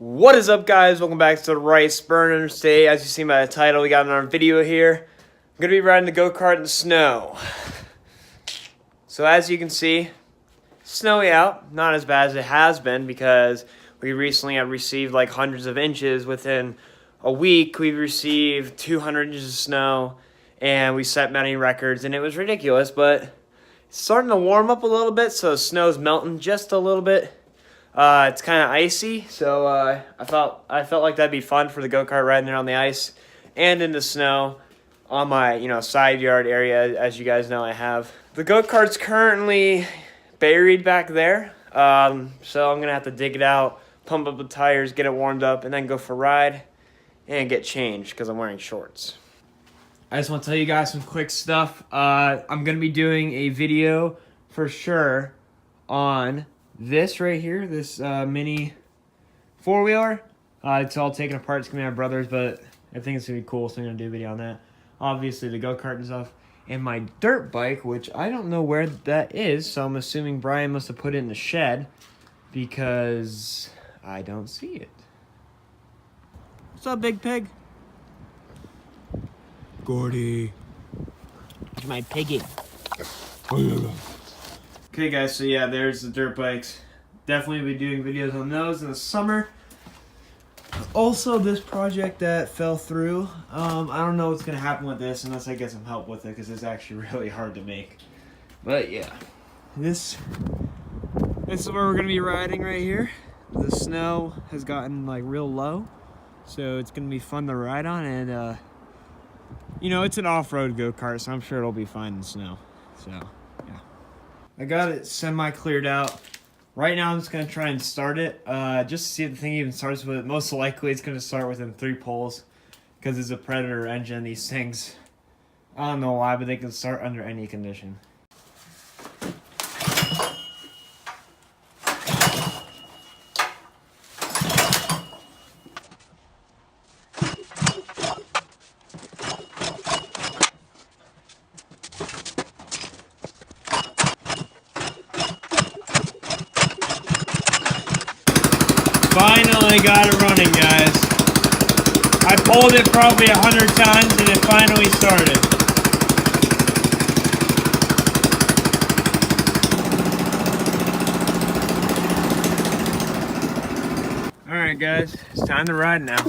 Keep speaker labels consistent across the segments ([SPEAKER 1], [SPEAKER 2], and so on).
[SPEAKER 1] What is up, guys? Welcome back to the Rice Burners. Today, as you see by the title, we got another video here. I'm going to be riding the go-kart in the snow. So as you can see, snowy out. Not as bad as it has been because we recently have received like hundreds of inches. Within a week, we've received 200 inches of snow, and we set many records, and it was ridiculous, but it's starting to warm up a little bit, so the snow's melting just a little bit. It's kind of icy, so I felt like that'd be fun for the go-kart riding there on the ice and in the snow on my side yard area. As you guys know, I have the go-kart's currently buried back there, so I'm gonna have to dig it out, pump up the tires, get it warmed up, and then go for a ride and get changed because I'm wearing shorts. I just want to tell you guys some quick stuff. I'm gonna be doing a video for sure on this right here, this mini four-wheeler. It's all taken apart. It's going to be my brother's, but I think it's going to be cool, so I'm going to do a video on that. Obviously, the go-kart and stuff. And my dirt bike, which I don't know where that is, so I'm assuming Brian must have put it in the shed because I don't see it. What's up, big pig?
[SPEAKER 2] Gordy.
[SPEAKER 1] It's my piggy. Okay, guys, so yeah, there's the dirt bikes. Definitely be doing videos on those in the summer. Also, this project that fell through, I don't know what's going to happen with this unless I get some help with it because it's actually really hard to make. But yeah, this is where we're going to be riding right here. The snow has gotten like real low, so it's going to be fun to ride on, and it's an off-road go-kart, so I'm sure it'll be fine in the snow. So yeah, I got it semi-cleared out. Right now I'm just going to try and start it, just to see if the thing even starts with it. Most likely it's going to start within 3 poles, because it's a Predator engine. These things, I don't know why, but they can start under any condition. Finally got it running, guys. I pulled it probably 100 times and it finally started. Alright, guys, it's time to ride now.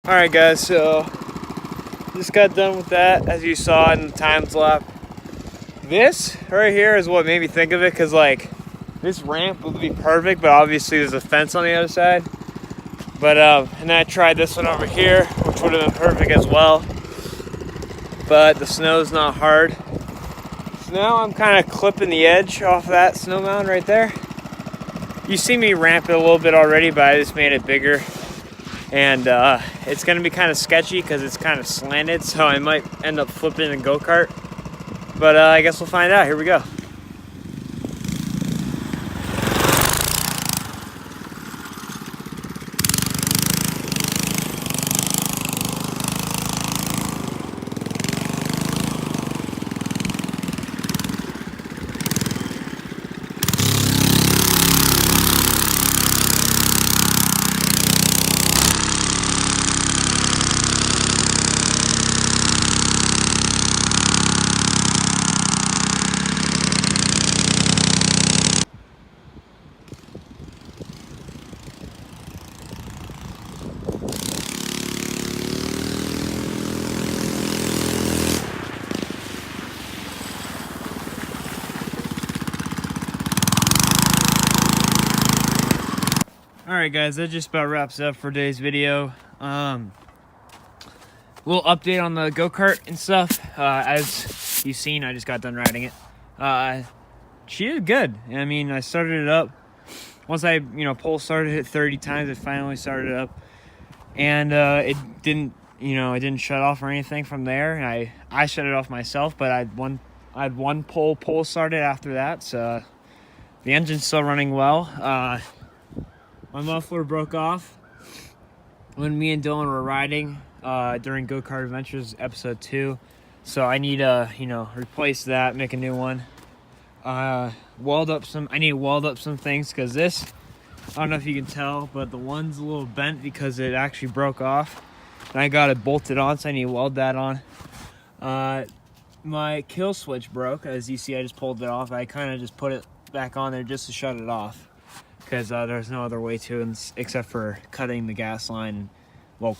[SPEAKER 1] Alright guys, so just got done with that, as you saw in the time lapse. This right here is what made me think of it, because like this ramp would be perfect, but obviously there's a fence on the other side. But and then I tried this one over here, which would have been perfect as well, but the snow's not hard. So now I'm kind of clipping the edge off that snow mound right there. You see me ramp it a little bit already, but I just made it bigger. And it's going to be kind of sketchy because it's kind of slanted, so I might end up flipping a go-kart. But I guess we'll find out. Here we go. Alright guys, that just about wraps up for today's video. Little update on the go-kart and stuff. As you've seen, I just got done riding it. She did good. I mean, I started it up. Once I, pole started it 30 times, it finally started up. And it didn't, it didn't shut off or anything from there. I shut it off myself, but I had one pole started after that, so the engine's still running well. My muffler broke off when me and Dylan were riding during Go-Kart Adventures episode 2. So I need to, replace that, make a new one. I need to weld up some things because this, I don't know if you can tell, but the one's a little bent because it actually broke off. And I got it bolted on, so I need to weld that on. My kill switch broke. As you see, I just pulled it off. I kind of just put it back on there just to shut it off, because there's no other way to, except for cutting the gas line,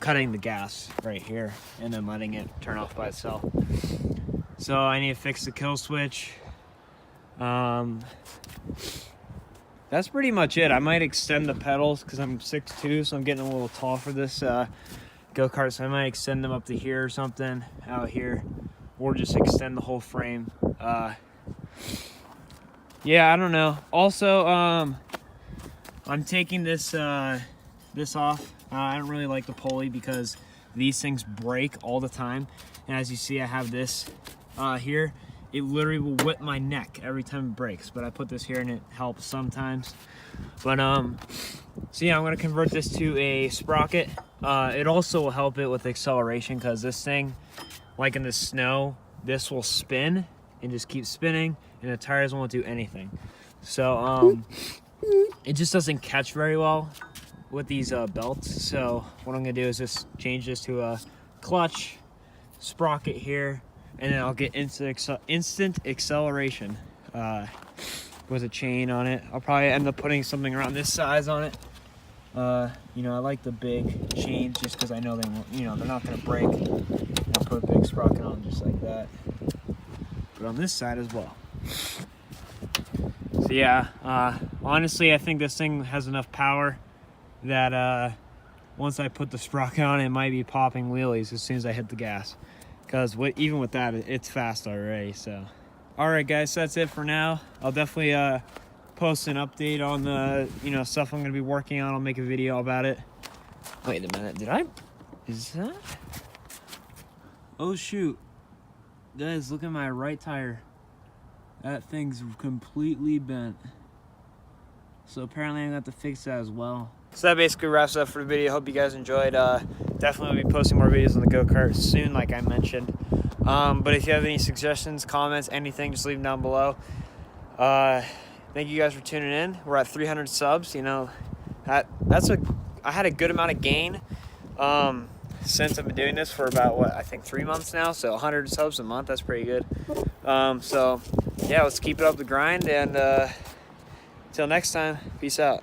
[SPEAKER 1] cutting the gas right here and then letting it turn off by itself. So I need to fix the kill switch. That's pretty much it. I might extend the pedals because I'm 6'2", so I'm getting a little tall for this go-kart, so I might extend them up to here or something out here, or just extend the whole frame. Yeah, I don't know. Also, I'm taking this off. I don't really like the pulley because these things break all the time. And as you see, I have this here. It literally will whip my neck every time it breaks. But I put this here and it helps sometimes. But so yeah, I'm gonna convert this to a sprocket. It also will help it with acceleration because this thing, like in the snow, this will spin and just keep spinning, and the tires won't do anything. So it just doesn't catch very well with these belts. So what I'm gonna do is just change this to a clutch sprocket here, and then I'll get instant acceleration with a chain on it. I'll probably end up putting something around this size on it. I like the big chains just because I know they won't, they're not gonna break. I'll put a big sprocket on just like that, but on this side as well. So yeah, honestly, I think this thing has enough power that once I put the sprocket on, it might be popping wheelies as soon as I hit the gas. Because even with that, it's fast already. So, all right, guys, so that's it for now. I'll definitely post an update on the stuff I'm gonna be working on. I'll make a video about it. Wait a minute, is that? Oh shoot, guys, look at my right tire. That thing's completely bent. So apparently I'm gonna have to fix that as well. So that basically wraps up for the video. Hope you guys enjoyed. Definitely will be posting more videos on the go-kart soon, like I mentioned. But if you have any suggestions, comments, anything, just leave them down below. Thank you guys for tuning in. We're at 300 subs. I had a good amount of gain since I've been doing this for about, I think 3 months now. So 100 subs a month, that's pretty good. So yeah, let's keep it up the grind, and till next time, peace out.